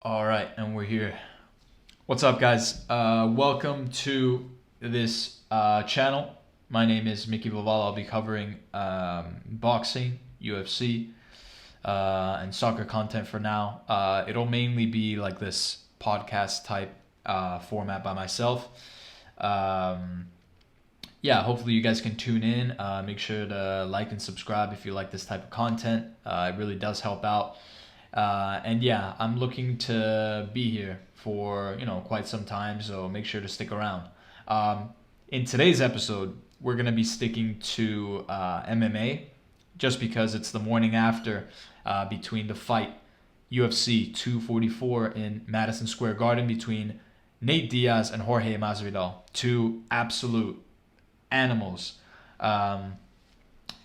All right, and we're here. What's up, guys? Welcome to this channel. My name is Mickey Vival. I'll be covering boxing, UFC, and soccer content for now. It'll mainly be like this podcast type format by myself. Um, yeah, hopefully you guys can tune in. Make sure to like and subscribe if you like this type of content. It really does help out. And yeah, I'm looking to be here for quite some time, so make sure to stick around. Um, in today's episode, we're gonna be sticking to MMA, just because it's the morning after between the fight UFC 244 in Madison Square Garden between Nate Diaz and Jorge Masvidal, two absolute animals. Um,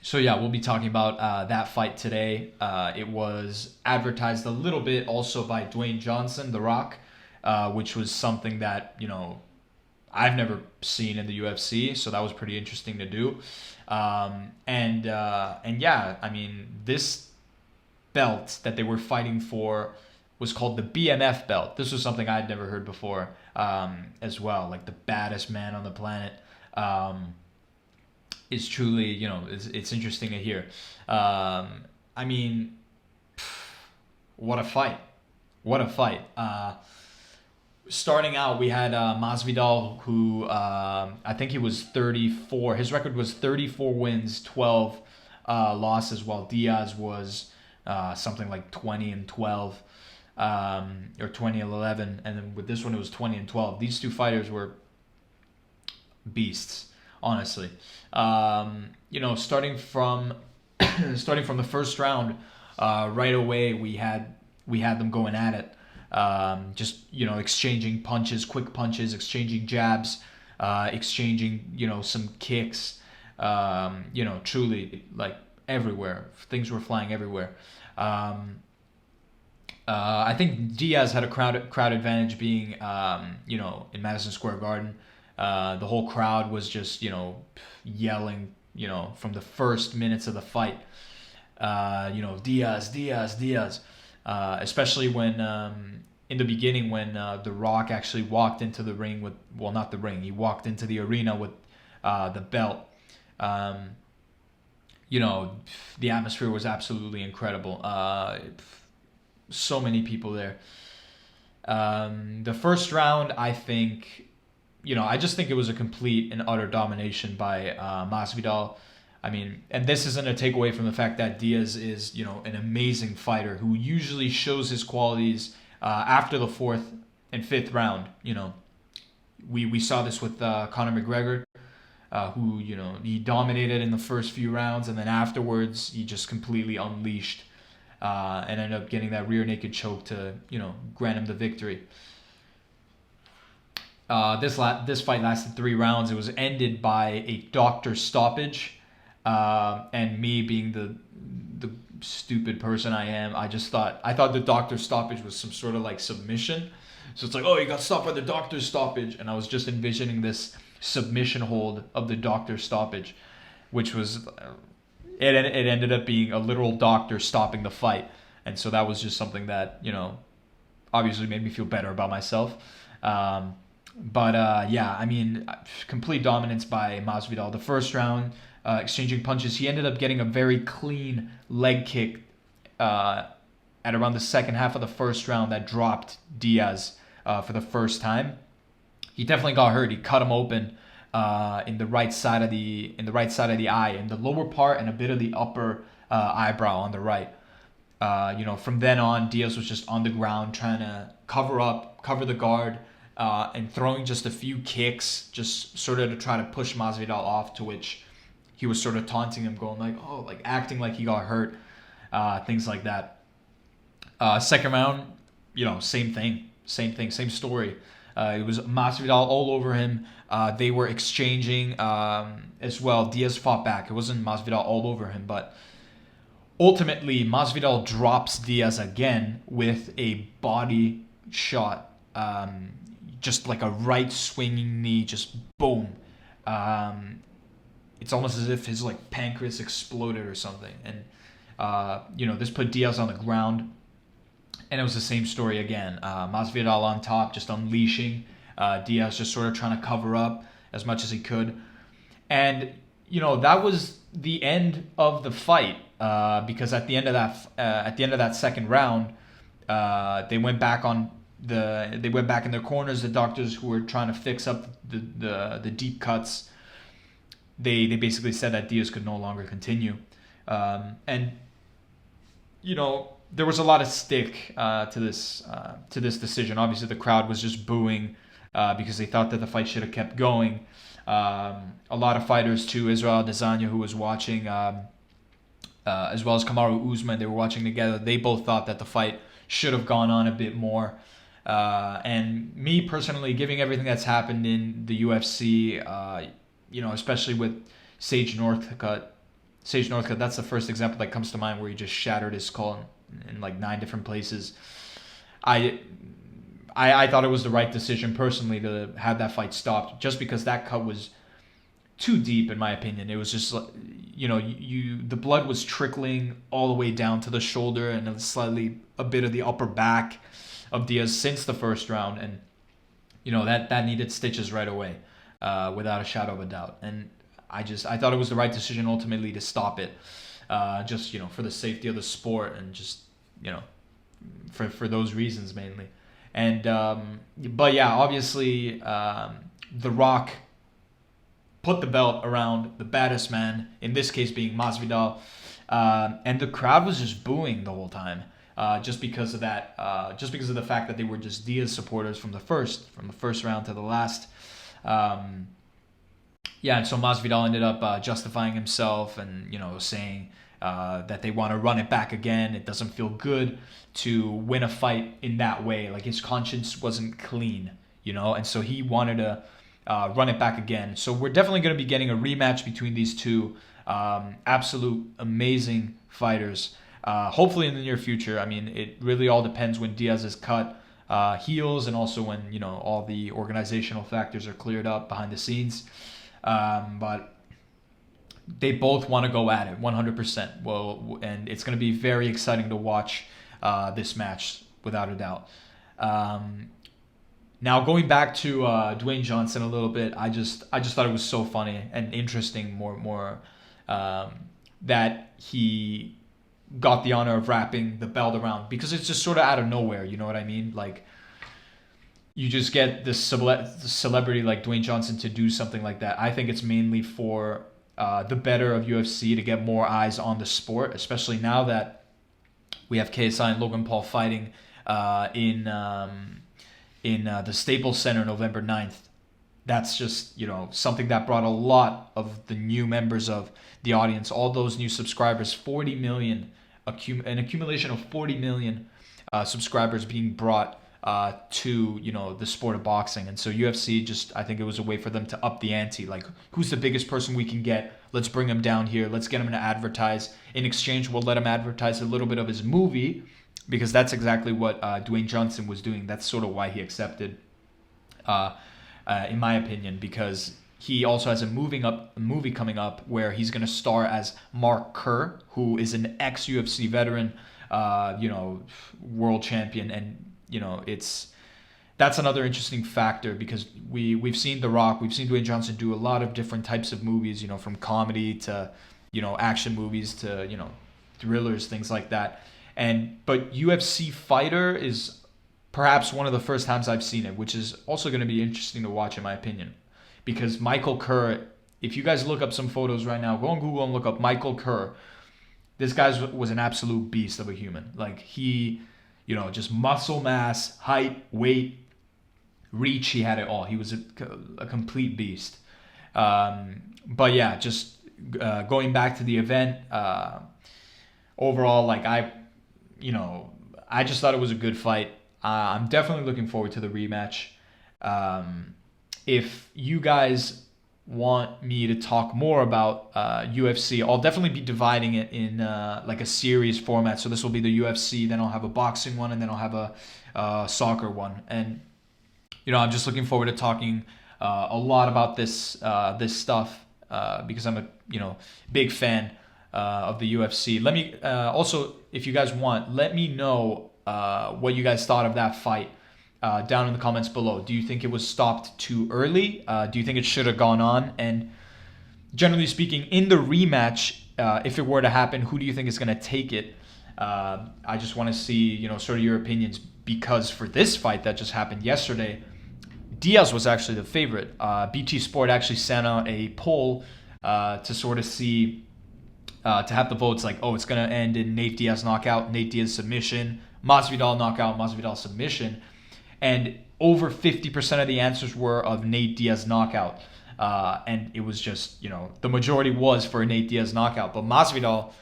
so yeah, we'll be talking about that fight today. It was advertised a little bit also by Dwayne Johnson, The Rock, which was something that I've never seen in the UFC, so that was pretty interesting to do. And yeah, I mean, this belt that they were fighting for was called the BMF belt. This was something I'd never heard before, as well. Like the baddest man on the planet. Is truly, it's interesting to hear. I mean, what a fight. What a fight. Starting out, we had Masvidal, who I think he was 34. His record was 34 wins, 12 losses, while Diaz was something like 20 and 12, or 20 and 11. And then with this one, it was 20 and 12. These two fighters were beasts, honestly. Starting from starting from the first round, right away we had them going at it. Just exchanging punches, quick punches, exchanging jabs, exchanging some kicks. Truly like everywhere. Things were flying everywhere. I think Diaz had a crowd advantage being in Madison Square Garden. The whole crowd was just yelling from the first minutes of the fight. Diaz, Diaz, Diaz. Especially when in the beginning when The Rock actually walked into the ring with, well, not the ring, he walked into the arena with the belt. Um, the atmosphere was absolutely incredible. So many people there. The first round, I just think it was a complete and utter domination by Masvidal. I mean, and this isn't a takeaway from the fact that Diaz is, an amazing fighter who usually shows his qualities after the fourth and fifth round. We saw this with Conor McGregor, who he dominated in the first few rounds, and then afterwards he just completely unleashed and ended up getting that rear naked choke to grant him the victory. This fight lasted 3 rounds. It was ended by a doctor stoppage, and me being the stupid person I am, I thought the doctor stoppage was some sort of like submission. So it's like, oh, you got stopped by the doctor stoppage, and I was just envisioning this submission hold of the doctor stoppage, which was it ended up being a literal doctor stopping the fight, and so that was just something that obviously made me feel better about myself. But yeah, I mean, complete dominance by Masvidal. The first round, exchanging punches, he ended up getting a very clean leg kick at around the second half of the first round that dropped Diaz for the first time. He definitely got hurt. He cut him open in the right side of the eye, in the lower part, and a bit of the upper eyebrow on the right. From then on, Diaz was just on the ground trying to cover the guard, and throwing just a few kicks, just sort of to try to push Masvidal off. To which he was sort of taunting him, going like, "Oh," like acting like he got hurt, things like that. Second round, same thing, same story. It was Masvidal all over him. They were exchanging as well. Diaz fought back. It wasn't Masvidal all over him, but ultimately Masvidal drops Diaz again with a body shot. Just like a right swinging knee, just boom. It's almost as if his like pancreas exploded or something, and this put Diaz on the ground. And it was the same story again. Masvidal on top, just unleashing. Diaz just sort of trying to cover up as much as he could. And, that was the end of the fight, because at the end of that second round, they went back in their corners. The doctors who were trying to fix up the deep cuts, they basically said that Diaz could no longer continue. And there was a lot of stick to this decision. Obviously, the crowd was just booing because they thought that the fight should have kept going. A lot of fighters too, Israel Adesanya, who was watching, as well as Kamaru Usman, they were watching together. They both thought that the fight should have gone on a bit more. And me personally, giving everything that's happened in the UFC, especially with Sage Northcutt. Sage Northcutt, that's the first example that comes to mind where he just shattered his skull in like 9 different places. I thought it was the right decision personally to have that fight stopped, just because that cut was too deep in my opinion. It was just the blood was trickling all the way down to the shoulder and slightly a bit of the upper back of Diaz since the first round, and that needed stitches right away, without a shadow of a doubt. And I thought it was the right decision ultimately to stop it, just for the safety of the sport, and just for those reasons mainly. And but yeah, obviously, The Rock put the belt around the baddest man, in this case being Masvidal, and the crowd was just booing the whole time, just because of that, just because of the fact that they were just Diaz supporters from the first round to the last. Yeah, and so Masvidal ended up justifying himself and saying that they want to run it back again. It doesn't feel good to win a fight in that way. Like, his conscience wasn't clean, and so he wanted to run it back again. So we're definitely going to be getting a rematch between these two absolute amazing fighters. Hopefully in the near future. I mean, it really all depends when Diaz is cut, heals, and also when all the organizational factors are cleared up behind the scenes. But they both want to go at it 100%. Well, and it's going to be very exciting to watch this match without a doubt. Now going back to Dwayne Johnson a little bit, I just thought it was so funny and interesting, more that he got the honor of wrapping the belt around, because it's just sort of out of nowhere. You know what I mean? Like, you just get this celebrity like Dwayne Johnson to do something like that. I think it's mainly for the better of UFC, to get more eyes on the sport, especially now that we have KSI and Logan Paul fighting in the Staples Center November 9th. That's just, something that brought a lot of the new members of the audience, all those new subscribers, 40 million, an accumulation of 40 million subscribers being brought to the sport of boxing. And so UFC I think it was a way for them to up the ante. Like, who's the biggest person we can get? Let's bring him down here. Let's get him to advertise. In exchange, we'll let him advertise a little bit of his movie, because that's exactly what Dwayne Johnson was doing. That's sort of why he accepted, in my opinion, because he also has a movie coming up where he's going to star as Mark Kerr, who is an ex-UFC veteran, world champion. And that's another interesting factor, because we've seen The Rock, we've seen Dwayne Johnson do a lot of different types of movies, from comedy to action movies to thrillers, things like that. But UFC fighter is perhaps one of the first times I've seen it, which is also going to be interesting to watch, in my opinion, because Michael Kerr, if you guys look up some photos right now, go on Google and look up Michael Kerr. This guy was an absolute beast of a human. Like, he, just muscle mass, height, weight, reach, he had it all. He was a complete beast. But yeah, just going back to the event, overall, like, I just thought it was a good fight. I'm definitely looking forward to the rematch. If you guys want me to talk more about UFC, I'll definitely be dividing it in like a series format. So this will be the UFC, then I'll have a boxing one, and then I'll have a soccer one. And I'm just looking forward to talking a lot about this stuff, because I'm a big fan of the UFC. Let me also, if you guys want, let me know what you guys thought of that fight down in the comments below. Do you think it was stopped too early? Do you think it should have gone on? And generally speaking, in the rematch, if it were to happen, who do you think is going to take it? I just want to see, sort of your opinions, because for this fight that just happened yesterday, Diaz was actually the favorite. BT Sport actually sent out a poll to sort of see, to have the votes like, oh, it's going to end in Nate Diaz knockout, Nate Diaz submission, Masvidal knockout, Masvidal submission. And over 50% of the answers were of Nate Diaz knockout. And it was just, the majority was for a Nate Diaz knockout. But Masvidal,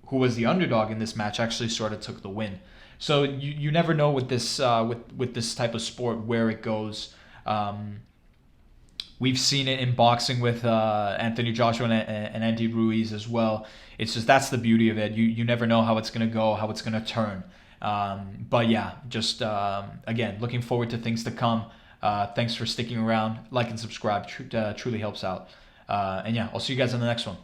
who was the underdog in this match, actually sort of took the win. So you never know with this with this type of sport where it goes. We've seen it in boxing with Anthony Joshua and Andy Ruiz as well. It's just, that's the beauty of it. You never know how it's going to go, how it's going to turn. But yeah, just again, looking forward to things to come. Thanks for sticking around. Like and subscribe. Truly helps out. And yeah, I'll see you guys in the next one.